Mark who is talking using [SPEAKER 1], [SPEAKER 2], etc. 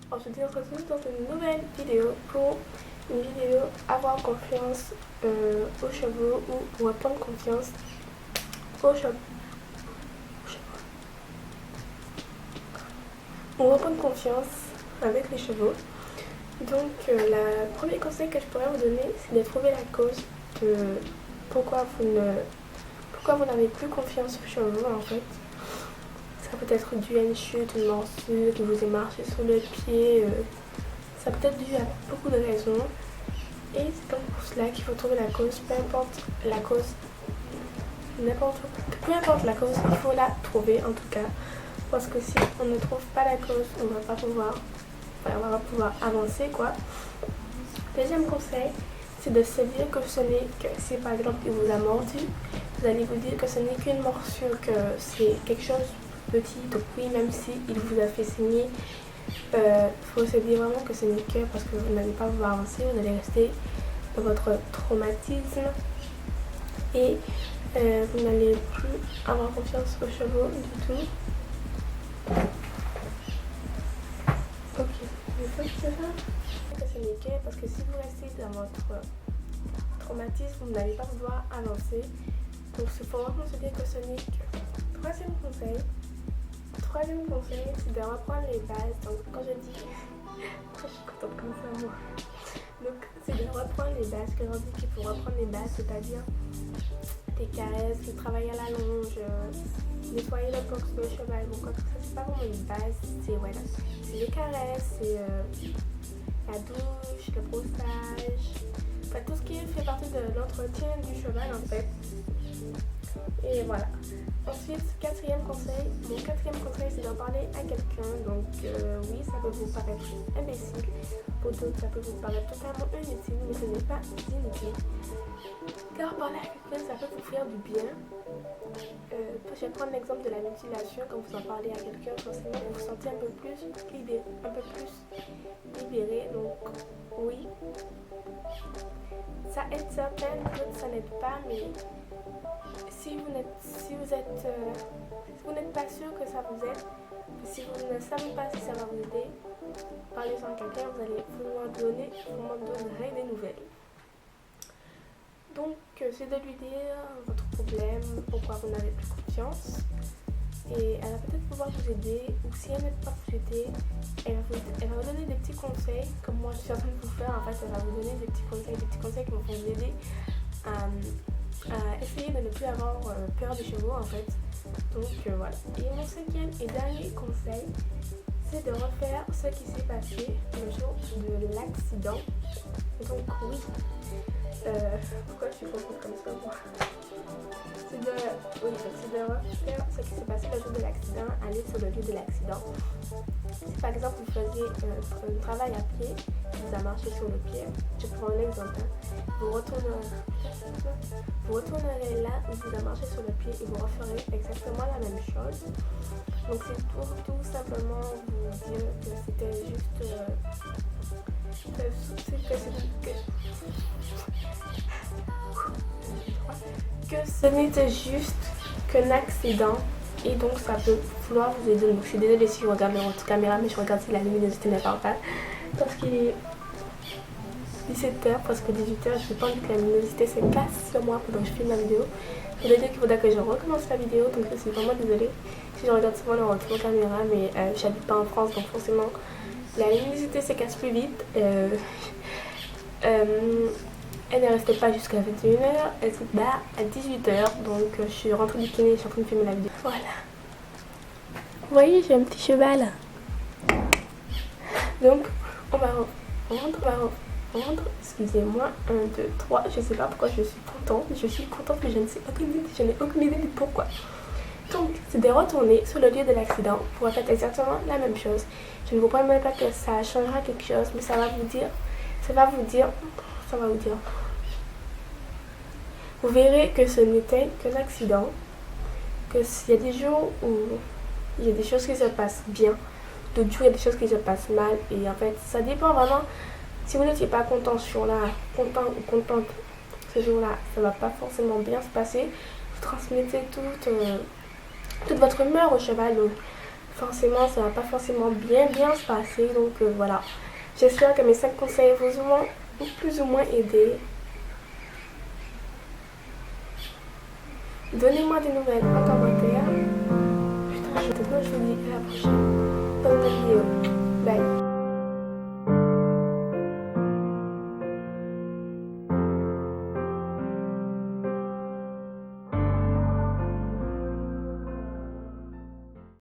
[SPEAKER 1] Aujourd'hui, on se retrouve dans une nouvelle vidéo pour une vidéo avoir confiance aux chevaux ou pour reprendre confiance aux chevaux. On reprendre confiance avec les chevaux. Donc, le premier conseil que je pourrais vous donner, c'est de trouver la cause de pourquoi vous n'avez plus confiance aux chevaux en fait. Ça peut être dû à une chute, une morsure, que vous avez marché sur le pied. Ça peut être dû à beaucoup de raisons. Et c'est donc pour cela qu'il faut trouver la cause. Peu importe la cause, peu importe la cause, il faut la trouver en tout cas. Parce que si on ne trouve pas la cause, on ne va pas pouvoir avancer quoi. Deuxième conseil, c'est de se dire que ce n'est que si par exemple il vous a mordu, vous allez vous dire que ce n'est qu'une morsure, que c'est quelque chose de petit. Donc oui, même si il vous a fait saigner, faut se dire vraiment que ce n'est que parce que vous n'allez pas pouvoir avancer, vous allez rester dans votre traumatisme et vous n'allez plus avoir confiance aux chevaux du tout. Ok, une fois que c'est ça, que ce n'est que parce que si vous restez dans votre traumatisme, vous n'allez pas pouvoir avancer. Donc il faut vraiment se dire que ce n'est que. Troisième conseil, c'est de reprendre les bases. Donc quand je dis, je suis contente comme ça moi. Donc c'est de reprendre les bases. Que j'en dis qu'il faut reprendre les bases, c'est-à-dire des caresses, le travail à la longe, nettoyer le box de cheval. Donc ça c'est pas vraiment une base, c'est les caresses, c'est la douche, le brossage, enfin tout ce qui fait partie de l'entretien du cheval en fait. Et voilà. Ensuite, mon quatrième conseil, c'est d'en parler à quelqu'un. Donc oui, ça peut vous paraître imbécile. Pour d'autres, ça peut vous paraître totalement inutile, mais ce n'est pas inutile. Car parler à quelqu'un, ça peut vous faire du bien. Je vais prendre l'exemple de la mutilation. Quand vous en parlez à quelqu'un, forcément, vous vous sentez un peu plus libéré. Donc oui, ça aide certaines, d'autres ça n'aide pas, mais si vous n'êtes pas sûr que ça vous aide, si vous ne savez pas si ça va vous aider, parlez-en à quelqu'un, vous m'en donnerez des nouvelles. Donc c'est de lui dire votre problème, pourquoi vous n'avez plus confiance, et elle va peut-être pouvoir vous aider, ou si elle n'aide pas vous aider, elle va vous donner des petits conseils, comme moi je suis en train de vous faire. En fait, elle va vous donner des petits conseils qui vont vous aider à essayer de ne plus avoir peur des chevaux en fait. Donc voilà. Et mon cinquième et dernier conseil, c'est de refaire ce qui s'est passé le jour de l'accident. Donc oui, pourquoi je suis contente comme ça moi? C'est de refaire ce qui s'est passé le jour de l'accident, aller sur le lieu de l'accident. Si par exemple vous faisiez un travail à pied, vous avez marché sur le pied, je prends l'exemple, vous retournerez là où vous avez marché sur le pied et vous referez exactement la même chose. Donc c'est pour tout simplement vous dire que c'était juste que ce n'était juste qu'un accident et donc ça peut vouloir vous aider. Donc je suis désolée si je regarde votre caméra, mais je regarde si la luminosité n'est pas parce qu'il est 17h, presque 18h. Je n'ai pas envie que la luminosité se casse sur moi pendant que je filme la vidéo. Je voulais dire qu'il faudra que je recommence la vidéo, donc je suis vraiment désolée si je regarde souvent dans votre caméra, mais j'habite pas en France, donc forcément la luminosité se casse plus vite. Elle ne restait pas jusqu'à 21h, elle se bat à 18h, donc je suis rentrée du kiné et je suis en train de filmer la vidéo. Voilà. Vous voyez, j'ai un petit cheval. Donc, on va rendre, excusez-moi, 1, 2, 3, je sais pas pourquoi je suis contente, mais je n'ai aucune idée de pourquoi. Donc, c'est de retourner sur le lieu de l'accident pour faire exactement la même chose. Je ne vous promets pas que ça changera quelque chose, mais ça va vous dire. Vous verrez que ce n'était qu'un accident, que s'il y a des jours où il y a des choses qui se passent bien, d'autres jours il y a des choses qui se passent mal, et en fait ça dépend vraiment. Si vous n'étiez pas content ce jour-là, content ou contente ce jour-là, ça va pas forcément bien se passer. Vous transmettez toute votre humeur au cheval. Donc forcément ça va pas forcément bien se passer. Donc voilà. J'espère que mes 5 conseils vous ont plus ou moins aidé. Donnez-moi des nouvelles en commentaire. Putain, je vous dis à la prochaine dans une vidéo. Bye.